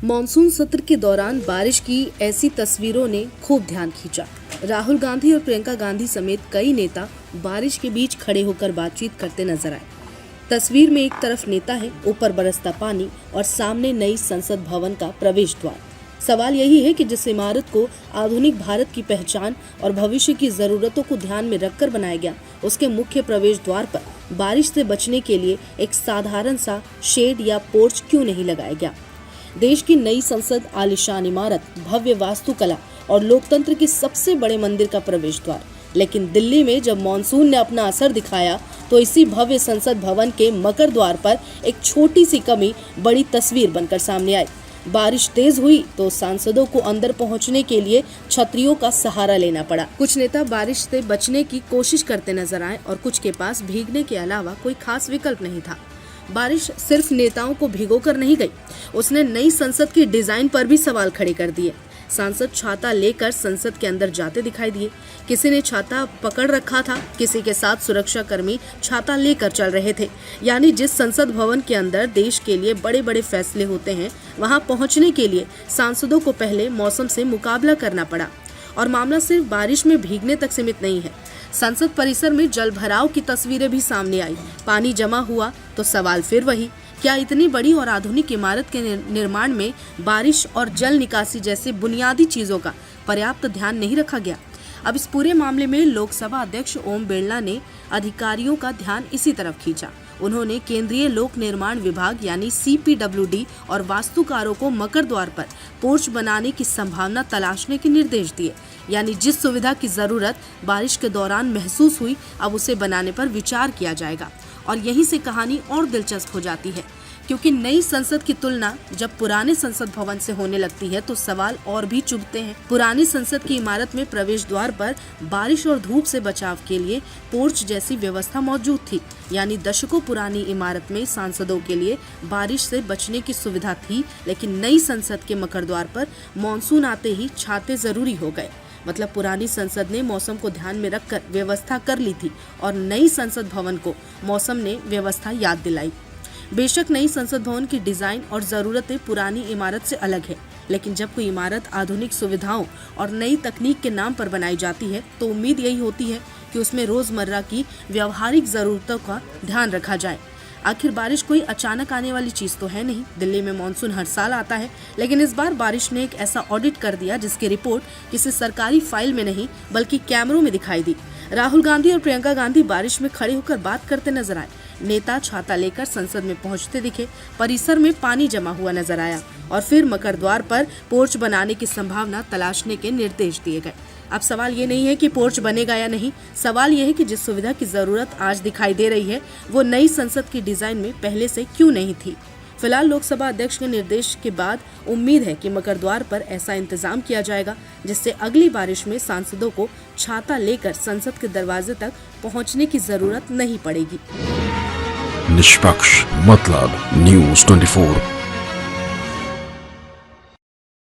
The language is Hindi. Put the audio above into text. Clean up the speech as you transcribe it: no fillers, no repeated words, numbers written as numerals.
मॉनसून सत्र के दौरान बारिश की ऐसी तस्वीरों ने खूब ध्यान खींचा। राहुल गांधी और प्रियंका गांधी समेत कई नेता बारिश के बीच खड़े होकर बातचीत करते नजर आए। तस्वीर में एक तरफ नेता है, ऊपर बरसता पानी और सामने नई संसद भवन का प्रवेश द्वार। सवाल यही है कि जिस इमारत को आधुनिक भारत की पहचान और भविष्य की जरूरतों को ध्यान में रखकर बनाया गया, उसके मुख्य प्रवेश द्वार पर बारिश से बचने के लिए एक साधारण सा शेड या पोर्च क्यों नहीं लगाया गया। देश की नई संसद आलीशान इमारत, भव्य वास्तुकला और लोकतंत्र के सबसे बड़े मंदिर का प्रवेश द्वार। लेकिन दिल्ली में जब मॉनसून ने अपना असर दिखाया तो इसी भव्य संसद भवन के मकर द्वार पर एक छोटी सी कमी बड़ी तस्वीर बनकर सामने आई। बारिश तेज हुई तो सांसदों को अंदर पहुंचने के लिए छतरियों का सहारा लेना पड़ा। कुछ नेता बारिश से बचने की कोशिश करते नजर आए और कुछ के पास भीगने के अलावा कोई खास विकल्प नहीं था। बारिश सिर्फ नेताओं को भिगोकर नहीं गई, उसने नई संसद की डिजाइन पर भी सवाल खड़े कर दिए। सांसद छाता लेकर संसद के अंदर जाते दिखाई दिए। किसी ने छाता पकड़ रखा था, किसी के साथ सुरक्षा कर्मी छाता लेकर चल रहे थे। यानी जिस संसद भवन के अंदर देश के लिए बड़े बड़े फैसले होते हैं, वहां पहुंचने के लिए सांसदों को पहले मौसम से मुकाबला करना पड़ा। और मामला सिर्फ बारिश में भीगने तक सीमित नहीं है। संसद परिसर में जल भराव की तस्वीरें भी सामने आई। पानी जमा हुआ तो सवाल फिर वही, क्या इतनी बड़ी और आधुनिक इमारत के निर्माण में बारिश और जल निकासी जैसे बुनियादी चीजों का पर्याप्त ध्यान नहीं रखा गया। अब इस पूरे मामले में लोकसभा अध्यक्ष ओम बिरला ने अधिकारियों का ध्यान इसी तरफ खींचा। उन्होंने केंद्रीय लोक निर्माण विभाग यानी CPWD और वास्तुकारों को मकर द्वार पर पोर्च बनाने की संभावना तलाशने के निर्देश दिए। यानी जिस सुविधा की जरूरत बारिश के दौरान महसूस हुई, अब उसे बनाने पर विचार किया जाएगा। और यहीं से कहानी और दिलचस्प हो जाती है, क्योंकि नई संसद की तुलना जब पुराने संसद भवन से होने लगती है तो सवाल और भी चुभते हैं। पुरानी संसद की इमारत में प्रवेश द्वार पर बारिश और धूप से बचाव के लिए पोर्च जैसी व्यवस्था मौजूद थी। यानी दशकों पुरानी इमारत में सांसदों के लिए बारिश से बचने की सुविधा थी, लेकिन नई संसद के मकर द्वार पर मानसून आते ही छाते जरूरी हो गए। मतलब पुरानी संसद ने मौसम को ध्यान में रखकर व्यवस्था कर ली थी और नई संसद भवन को मौसम ने व्यवस्था याद दिलाई। बेशक नई संसद भवन की डिजाइन और जरूरतें पुरानी इमारत से अलग है, लेकिन जब कोई इमारत आधुनिक सुविधाओं और नई तकनीक के नाम पर बनाई जाती है तो उम्मीद यही होती है कि उसमें रोजमर्रा की व्यावहारिक जरूरतों का ध्यान रखा जाए। आखिर बारिश कोई अचानक आने वाली चीज तो है नहीं। दिल्ली में मानसून हर साल आता है, लेकिन इस बार बारिश ने एक ऐसा ऑडिट कर दिया जिसकी रिपोर्ट किसी सरकारी फाइल में नहीं बल्कि कैमरों में दिखाई दी। राहुल गांधी और प्रियंका गांधी बारिश में खड़े होकर बात करते नजर आए। नेता छाता लेकर संसद में पहुंचते दिखे। परिसर में पानी जमा हुआ नजर आया और फिर मकर द्वार पर पोर्च बनाने की संभावना तलाशने के निर्देश दिए गए। अब सवाल ये नहीं है कि पोर्च बनेगा या नहीं, सवाल ये है कि जिस सुविधा की जरूरत आज दिखाई दे रही है वो नई संसद की डिजाइन में पहले से क्यों नहीं थी। फिलहाल लोकसभा अध्यक्ष के निर्देश के बाद उम्मीद है कि मकर द्वार पर ऐसा इंतजाम किया जाएगा जिससे अगली बारिश में सांसदों को छाता लेकर संसद के दरवाजे तक पहुंचने की जरूरत नहीं पड़ेगी। निष्पक्ष मतलब News 24।